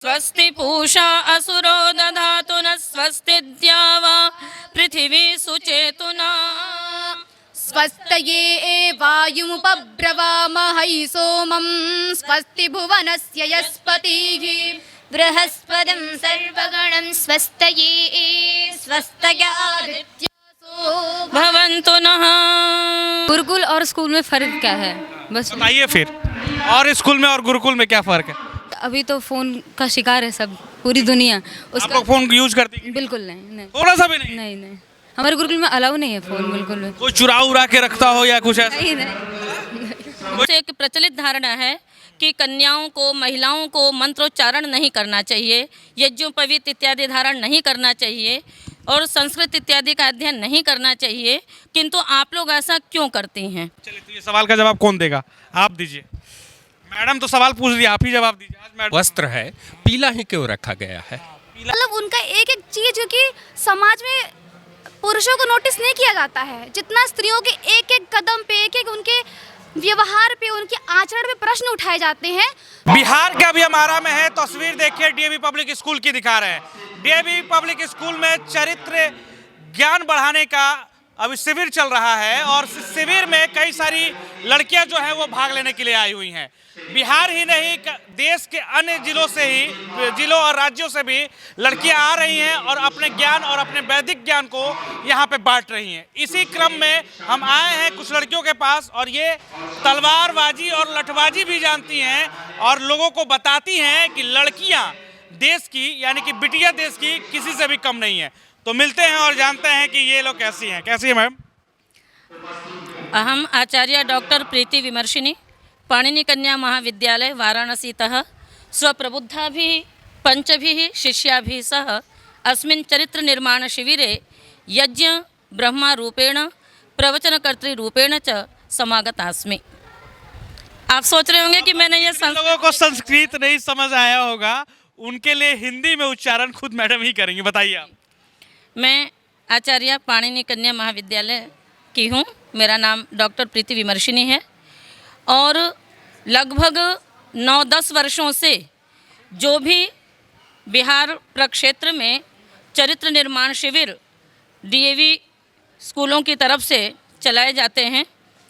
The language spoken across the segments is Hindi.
स्वस्ति पूषा असुरो दधातु न स्वस्ति द्यावा पृथिवी सुचेतुना स्वस्तये वायुमुपब्रवामहै सोमं स्वस्ति भुवनस्य यस्पतिः बृहस्पतिं सर्वगणं स्वस्तये स्वस्तयादित्यासो भवन्तु नः। गुरुकुल और स्कूल में फ़र्क क्या है? बस बताइए फिर, और स्कूल में और गुरुकुल में क्या फ़र्क है? अभी तो फ़ोन का शिकार है सब, पूरी दुनिया आप उसका। लोग फ़ोन यूज करती हैं? बिल्कुल नहीं, नहीं थोड़ा सा भी नहीं? नहीं नहीं, हमारे गुरुकुल में अलाउ नहीं है फ़ोन, बिल्कुल भी कोई चुरा उरा के रखता हो या कुछ ऐसा? नहीं नहीं। एक प्रचलित धारणा है कि कन्याओं को, महिलाओं को मंत्रोच्चारण नहीं करना चाहिए, यज्ञोपवीत इत्यादि धारण नहीं करना चाहिए और संस्कृत इत्यादि का अध्ययन नहीं करना चाहिए, किंतु आप लोग ऐसा क्यों करती हैं? चलिए, तो ये सवाल का जवाब कौन देगा? आप दीजिए। मैडम तो सवाल पूछ दिया, आप ही जवाब दीजिए। आज मैडम वस्त्र है, पीला ही क्यों रखा गया है? मतलब उनका एक एक चीज जो कि समाज में पुरुषों को नोटिस नहीं किया जाता है, जितना स्त्रियों के एक एक कदम पे, एक एक उनके व्यवहार पे, उनके आचरण पे प्रश्न उठाए जाते हैं। बिहार के अभी हमारा में है, तस्वीर देखिए, डीएवी पब्लिक स्कूल की दिखा रहे हैं। डीएवी पब्लिक स्कूल में चरित्र ज्ञान बढ़ाने का अभी शिविर चल रहा है और शिविर में कई सारी लड़कियां जो है वो भाग लेने के लिए आई हुई हैं। बिहार ही नहीं, देश के अन्य जिलों और राज्यों से भी लड़कियां आ रही हैं और अपने ज्ञान और अपने वैदिक ज्ञान को यहाँ पे बांट रही हैं। इसी क्रम में हम आए हैं कुछ लड़कियों के पास और ये तलवारबाजी और लठबाजी भी जानती हैं और लोगों को बताती हैं कि लड़कियां देश की, यानी कि बिटिया देश की किसी से भी कम नहीं है। तो मिलते हैं और जानते हैं कि ये लोग कैसी हैं। कैसी है मैम? अहम आचार्य डॉक्टर प्रीति विमर्शिनी, पाणिनि कन्या महाविद्यालय वाराणसीतः स्वप्रबुद्धाभिः पञ्चभिः शिष्याभिः सह अस्मिन् चरित्र निर्माण शिविरे यज्ञ ब्रह्मारूपेण प्रवचनकर्तृरूपेण च समागतास्मि। आप सोच रहे होंगे कि मैंने ये जिन लोगों को संस्कृत नहीं समझ आया होगा उनके लिए हिंदी में उच्चारण खुद मैडम ही करेंगे। बताइए आप। मैं आचार्य पाणिनि कन्या महाविद्यालय की हूँ। मेरा नाम डॉक्टर प्रीति विमर्शिनी है और लगभग 9-10 वर्षों से जो भी बिहार प्रक्षेत्र में चरित्र निर्माण शिविर डीएवी स्कूलों की तरफ से चलाए जाते हैं,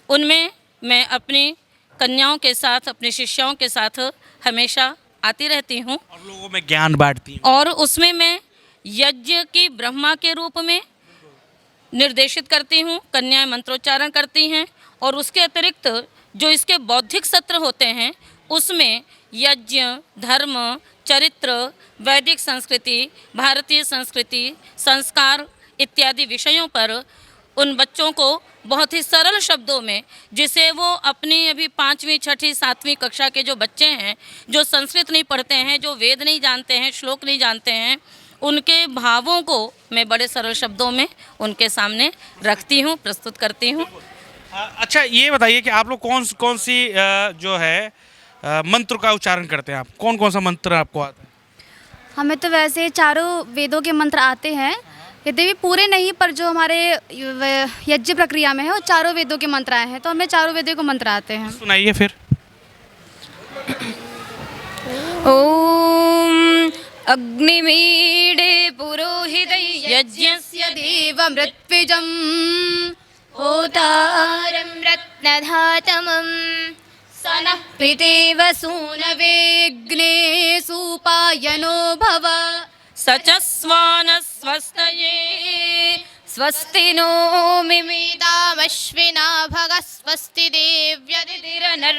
उनमें मैं अपनी कन्याओं के साथ, अपनी शिष्याओं के साथ हमेशा आती रहती हूँ और लोगों में ज्ञान बांटती हैं। और उसमें मैं यज्ञ की ब्रह्मा के रूप में निर्देशित करती हूँ, कन्याएं मंत्रोच्चारण करती हैं और उसके अतिरिक्त जो इसके बौद्धिक सत्र होते हैं उसमें यज्ञ, धर्म, चरित्र, वैदिक संस्कृति, भारतीय संस्कृति, संस्कार इत्यादि विषयों पर उन बच्चों को बहुत ही सरल शब्दों में, जिसे वो अपनी अभी 5वीं, 6ठी, 7वीं कक्षा के जो बच्चे हैं, जो संस्कृत नहीं पढ़ते हैं, जो वेद नहीं जानते हैं, श्लोक नहीं जानते हैं, उनके भावों को मैं बड़े सरल शब्दों में उनके सामने रखती हूँ, प्रस्तुत करती हूँ। अच्छा, ये बताइए कि आप लोग कौन सी जो है मंत्र का उच्चारण करते हैं? आप कौन सा मंत्र आपको आता है? हमें तो वैसे चारों वेदों के मंत्र आते हैं, यद्यपि पूरे नहीं, पर जो हमारे यज्ञ प्रक्रिया में है वो चारों वेदों के मंत्र आए हैं, तो हमें चारों वेदों के मंत्र आते हैं। सुनाइए फिर। ओम अग्निमीडे पुरोहितै यज्ञस्य देवमृत्विजं होतारं रत्नधातमं सनः पितेव सूनवेग्ने सुपायनो भव सचस्वानस्वस्तये स्वस्ति नो मिमितामश्विना भगः स्वस्ति देव्यदितिरनर्वणाः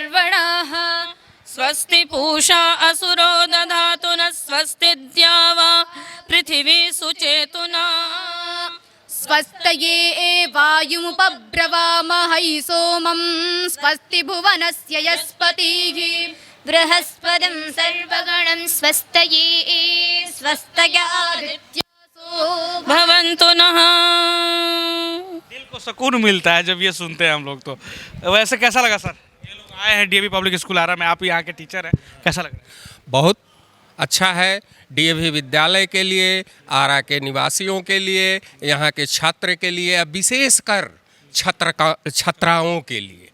स्वस्ति पूषा असुरो दधातु न स्वस्ति द्यावा पृथिवी सुचेतुना स्वस्तये वायुमुपब्रवामहै सोमं स्वस्ति भुवनस्य यस्पतिः बृहस्पतिं सर्वगणं स्वस्तये स्वस्तयादित्यासो भवन्तु नः। दिल को सुकून मिलता है जब ये सुनते हैं हम लोग। तो वैसे कैसा लगा सर? ये लोग आए हैं डीएवी पब्लिक स्कूल आरा में, आप यहाँ के टीचर हैं, कैसा लगा? बहुत अच्छा है। डीएवी विद्यालय के लिए, आरा के निवासियों के लिए, यहाँ के छात्र के लिए, विशेषकर छात्राओं के लिए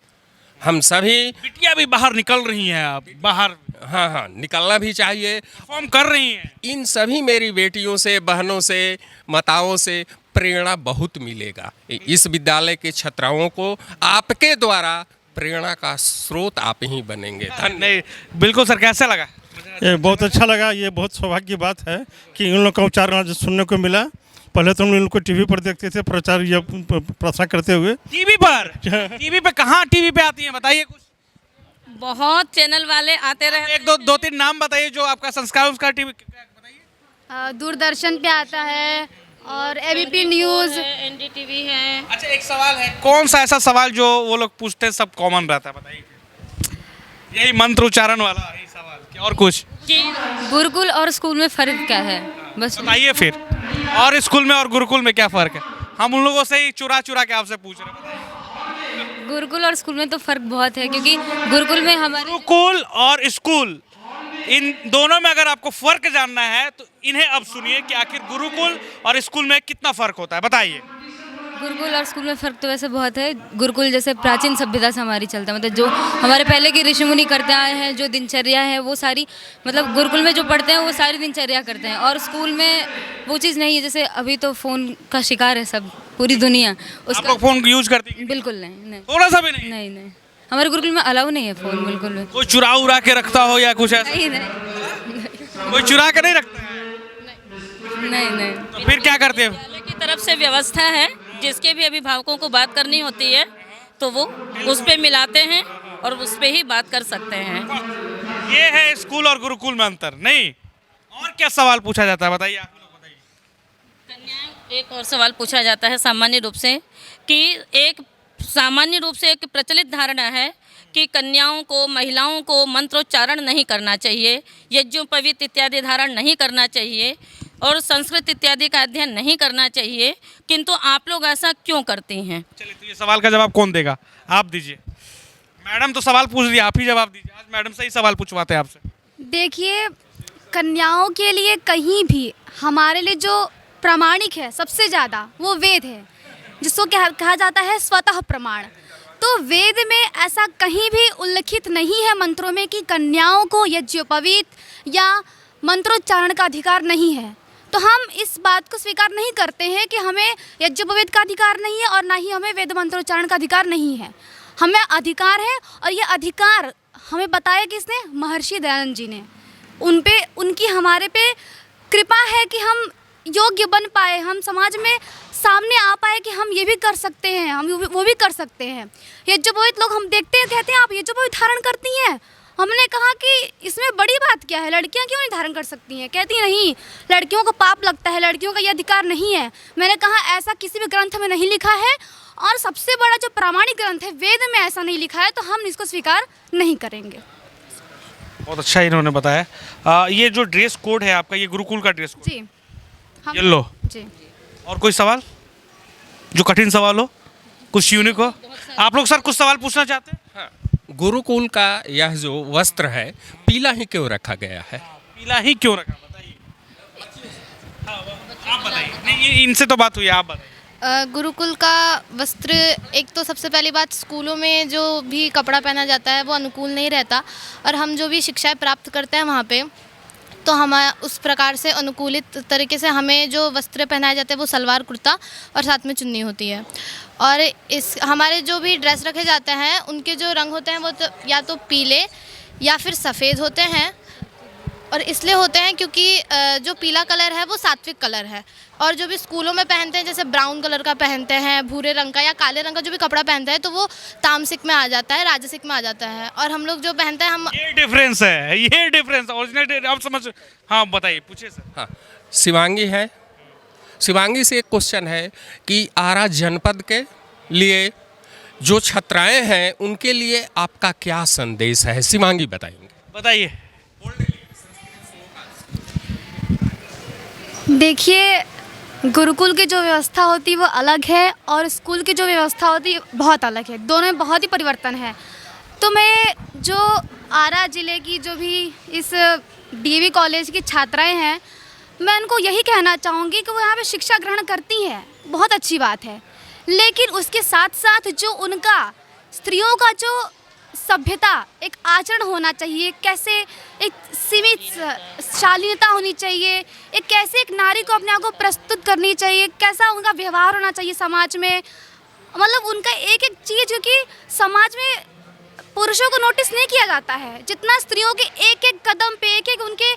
हम सभी, बिटिया भी बाहर निकल रही हैं, आप बाहर हाँ हाँ, निकलना भी चाहिए। परफॉर्म कर रही हैं। इन सभी मेरी बेटियों से, बहनों से, माताओं से प्रेरणा बहुत मिलेगा। इस विद्यालय के छात्राओं को आपके द्वारा प्रेरणा का स्रोत आप ही बनेंगे। धन्यवाद। नहीं, बिल्कुल सर, कैसा लगा? ये बहुत अच्छा लगा। ये बहुत सौभाग्य की बात है कि इन लोग का उच्चारण आज सुनने को मिला। पहले तो हम इन लोग को टीवी पर देखते थे प्रचार या प्रार्थना करते हुए। टीवी पर? टीवी पे कहाँ टीवी पे आती हैं, बताइए कुछ। बहुत चैनल वाले आते रहे। एक दो तीन नाम बताइए जो आपका संस्कार उसका टीवी बताइए। दूरदर्शन पे आता है और एबीपी न्यूज़। एनडीटीवी है। अच्छा, एक सवाल है, कौन सा ऐसा सवाल जो वो लोग पूछते हैं सब कॉमन रहता है, बताइए। यही मंत्र उच्चारण वाला यही सवाल, क्या और कुछ? कि गुरुकुल और स्कूल में फ़र्क क्या है, बस। बताइए फिर, और स्कूल में और गुरुकुल में क्या फ़र्क है? हम उन लोगों से ही चुरा चुरा के आपसे पूछ रहे हैं, बताइए। गुरुकुल और स्कूल में तो फ़र्क बहुत है, क्योंकि गुरुकुल में हमारे गुरुकुल और स्कूल, इन दोनों में अगर आपको फ़र्क जानना है तो इन्हें अब सुनिए कि आखिर गुरुकुल और स्कूल में कितना फ़र्क होता है, बताइए। गुरुकुल और स्कूल में फ़र्क तो वैसे बहुत है। गुरुकुल जैसे प्राचीन सभ्यता से हमारी चलता है, मतलब जो हमारे पहले के ऋषि मुनि करते आए हैं, जो दिनचर्या है वो सारी, मतलब गुरुकुल में जो पढ़ते हैं वो सारी दिनचर्या करते हैं। और स्कूल में वो चीज़ नहीं है। जैसे अभी तो फ़ोन का शिकार है सब, पूरी दुनिया आप उसका। लोग फ़ोन यूज़ करती हैं? बिल्कुल नहीं, नहीं थोड़ा सा भी नहीं? नहीं नहीं, हमारे गुरुकुल में अलाउ नहीं है फ़ोन, बिल्कुल भी कोई चुरा उरा के रखता हो या कुछ ऐसा? नहीं नहीं कोई चुरा के नहीं रखता है? नहीं नहीं। तो फिर क्या करते हो? विद्यालय की तरफ से व्यवस्था है, जिसके भी अभिभावकों को बात करनी होती है तो वो उस पे मिलाते हैं और उस पे ही बात कर सकते हैं। ये है स्कूल और गुरुकुल में अंतर, नहीं? और क्या सवाल पूछा जाता है, बताइए आप लोग बताइए। कन्या, एक और सवाल पूछा जाता है सामान्य रूप से, कि एक सामान्य रूप से एक प्रचलित धारणा है कि कन्याओं को, महिलाओं को मंत्रोच्चारण नहीं करना चाहिए, यज्ञोपवीत इत्यादि धारण नहीं करना चाहिए और संस्कृत इत्यादि का अध्ययन नहीं करना चाहिए, किंतु आप लोग ऐसा क्यों करते हैं? चलिए, तो ये सवाल का जवाब कौन देगा? आप दीजिए। मैडम तो सवाल पूछ दिया, आप ही जवाब दीजिए। आज मैडम से ही सवाल पूछवाते हैं आपसे। देखिए, कन्याओं के लिए कहीं भी हमारे लिए जो प्रामाणिक है सबसे ज़्यादा वो वेद है, जिसको कहा जाता है स्वतः प्रमाण। तो वेद में ऐसा कहीं भी उल्लिखित नहीं है मंत्रों में कि कन्याओं को यज्ञोपवीत या मंत्रोच्चारण का अधिकार नहीं है। तो हम इस बात को स्वीकार नहीं करते हैं कि हमें यज्ञोपवीत का अधिकार नहीं है और ना ही हमें वेद मंत्रोच्चारण का अधिकार नहीं है। हमें अधिकार है, और ये अधिकार हमें बताया किसने? महर्षि दयानंद जी ने। उनकी हमारे पे कृपा है कि हम योग्य बन पाए, हम समाज में सामने आ पाए कि हम ये भी कर सकते हैं, हम वो भी कर सकते हैं। यज्ञोपवीत लोग हम देखते हैं, कहते हैं आप यज्ञोपवीत धारण करती हैं। हमने कहा कि इसमें बड़ी बात क्या है, लड़कियां क्यों नहीं धारण कर सकती हैं? कहती नहीं, लड़कियों को पाप लगता है, लड़कियों का ये अधिकार नहीं है। मैंने कहा ऐसा किसी भी ग्रंथ में नहीं लिखा है, और सबसे बड़ा जो प्रामाणिक ग्रंथ है वेद में ऐसा नहीं लिखा है, तो हम इसको स्वीकार नहीं करेंगे। बहुत अच्छा इन्होंने बताया। ये जो ड्रेस कोड है आपका, ये गुरुकुल का ड्रेस कोड? जी येलो। जी। और कोई सवाल जो कठिन सवाल हो, कुछ यूनिक हो? आप लोग सर कुछ सवाल पूछना चाहते हैं? हाँ, गुरुकुल का यह जो वस्त्र है पीला ही क्यों रखा गया है? पीला ही क्यों रखा, बताइए। हाँ, आप बताइए। नहीं, इनसे तो बात हुई, आप बताइए। गुरुकुल का वस्त्र, एक तो सबसे पहली बात, स्कूलों में जो भी कपड़ा पहना जाता है वो अनुकूल नहीं रहता, और हम जो भी शिक्षाएं प्राप्त करते हैं वहाँ पे, तो हम उस प्रकार से अनुकूलित तरीके से हमें जो वस्त्र पहनाए जाते हैं वो सलवार कुर्ता और साथ में चुन्नी होती है। और इस हमारे जो भी ड्रेस रखे जाते हैं उनके जो रंग होते हैं वो तो या तो पीले या फिर सफ़ेद होते हैं, और इसलिए होते हैं क्योंकि जो पीला कलर है वो सात्विक कलर है, और जो भी स्कूलों में पहनते हैं जैसे ब्राउन कलर का पहनते हैं, भूरे रंग का या काले रंग का जो भी कपड़ा पहनते हैं तो वो तामसिक में आ जाता है, राजसिक में आ जाता है। और हम लोग जो पहनते हैं, हम ये डिफरेंस है, ये डिफरेंस ओरिजिनल आप समझ। हाँ बताइए, पूछिए सर। हाँ, शिवांगी है। शिवांगी से एक क्वेश्चन है कि आरा जनपद के लिए जो छात्राएं हैं उनके लिए आपका क्या संदेश है? शिवांगी बताएंगे। बताइए। देखिए, गुरुकुल की जो व्यवस्था होती है वो अलग है, और स्कूल की जो व्यवस्था होती है बहुत अलग है। दोनों में बहुत ही परिवर्तन है। तो मैं जो आरा ज़िले की जो भी इस डीएवी कॉलेज की छात्राएं हैं, मैं उनको यही कहना चाहूँगी कि वो यहाँ पे शिक्षा ग्रहण करती हैं, बहुत अच्छी बात है, लेकिन उसके साथ साथ जो उनका स्त्रियों का जो सभ्यता, एक आचरण होना चाहिए, कैसे एक सीमित शालीनता होनी चाहिए, एक कैसे एक नारी को अपने आप को प्रस्तुत करनी चाहिए, कैसा उनका व्यवहार होना चाहिए समाज में। मतलब उनका एक एक चीज़ जो कि समाज में पुरुषों को नोटिस नहीं किया जाता है, जितना स्त्रियों के एक एक कदम पे, एक एक उनके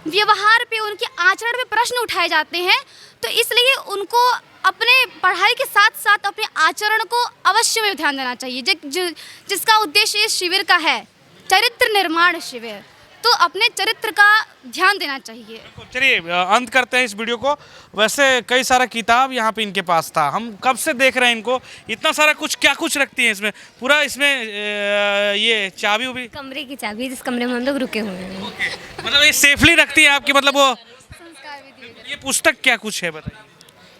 व्यवहार पे, उनके आचरण पे प्रश्न उठाए जाते हैं। तो इसलिए उनको अपने पढ़ाई के साथ साथ अपने आचरण को अवश्य में ध्यान देना चाहिए, जिसका उद्देश्य इस शिविर का है, चरित्र निर्माण शिविर। तो अपने चरित्र का ध्यान देना चाहिए। चलिए अंत करते हैं इस वीडियो को। वैसे कई सारा किताब यहाँ पे इनके पास था, हम कब से देख रहे हैं इनको, इतना सारा कुछ क्या कुछ रखती हैं इसमें, पूरा इसमें ये चाबी उबी, कमरे की चाबी जिस कमरे में हम लोग रुके हुए हैं। मतलब ये सेफली रखती है आपकी, मतलब वो ये पुस्तक क्या कुछ है बताइए।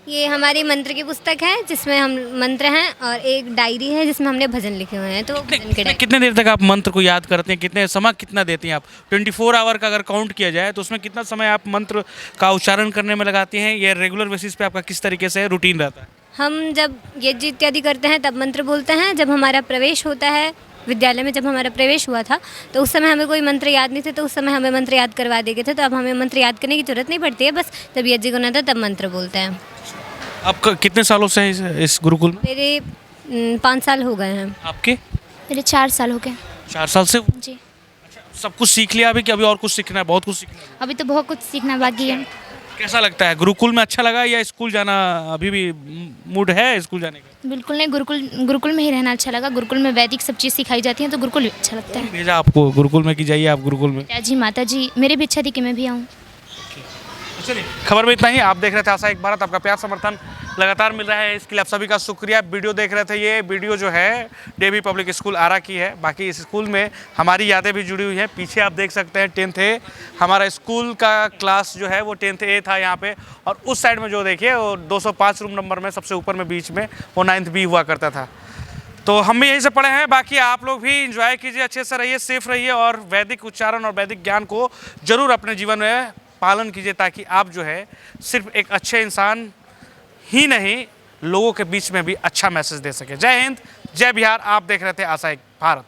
ये हमारी मंत्र की पुस्तक है जिसमें हम मंत्र हैं, और एक डायरी है जिसमें हमने भजन लिखे हुए हैं। तो भजन के डायरी। कितने देर तक आप मंत्र को याद करते हैं, कितने समय कितना देती हैं आप? 24 आवर का अगर काउंट किया जाए तो उसमें कितना समय आप मंत्र का उच्चारण करने में लगाती हैं? ये रेगुलर बेसिस पे आपका किस तरीके से रूटीन रहता है? हम जब यज्ञ इत्यादि करते हैं तब मंत्र बोलते हैं। जब हमारा प्रवेश होता है विद्यालय में, जब हमारा प्रवेश हुआ था तो उस समय हमें कोई मंत्र याद नहीं थे, तो उस समय हमें मंत्र याद करवा दिए गए थे। तो अब हमें मंत्र याद करने की जरूरत नहीं पड़ती है, बस जब यज्ञ होना था तब मंत्र बोलते हैं। आप कितने सालों से हैं इस गुरुकुल में? मेरे 5 साल हो गए हैं। आपके? मेरे 4 साल हो गए 4 साल से? जी। सब कुछ सीख लिया अभी कि अभी और कुछ सीखना है? बहुत कुछ सीखना है। अभी तो बहुत कुछ सीखना बाकी है। कैसा लगता है गुरुकुल में, अच्छा लगा या स्कूल जाना अभी भी मूड है स्कूल जाने का? बिल्कुल नहीं, गुरुकुल में ही रहना अच्छा लगा। गुरुकुल में वैदिक सब चीज़ सिखाई जाती है, तो गुरुकुल अच्छा लगता है। भेजा आपको गुरुकुल में कि जाइए आप गुरुकुल में? जी माता जी, मेरी भी इच्छा थी कि मैं भी आऊँ। चलिए खबर में इतना ही। आप देख रहे थे आशा एक भारत, आपका प्यार समर्थन लगातार मिल रहा है, इसके लिए आप सभी का शुक्रिया। वीडियो देख रहे थे, ये वीडियो जो है डीएवी पब्लिक स्कूल आरा की है। बाकी इस स्कूल में हमारी यादें भी जुड़ी हुई हैं। पीछे आप देख सकते हैं 10th A हमारा स्कूल का क्लास जो है वो 10th A था यहाँ पे, और उस साइड में जो देखिए वो 205 रूम नंबर में सबसे ऊपर में बीच में वो 9th B हुआ करता था। तो हम भी यहीं से पढ़े हैं। बाकी आप लोग भी इंजॉय कीजिए, अच्छे से रहिए, सेफ रहिए, और वैदिक उच्चारण और वैदिक ज्ञान को जरूर अपने जीवन में पालन कीजिए, ताकि आप जो है सिर्फ एक अच्छे इंसान ही नहीं, लोगों के बीच में भी अच्छा मैसेज दे सके। जय हिंद, जय बिहार। आप देख रहे थे आशा एक भारत।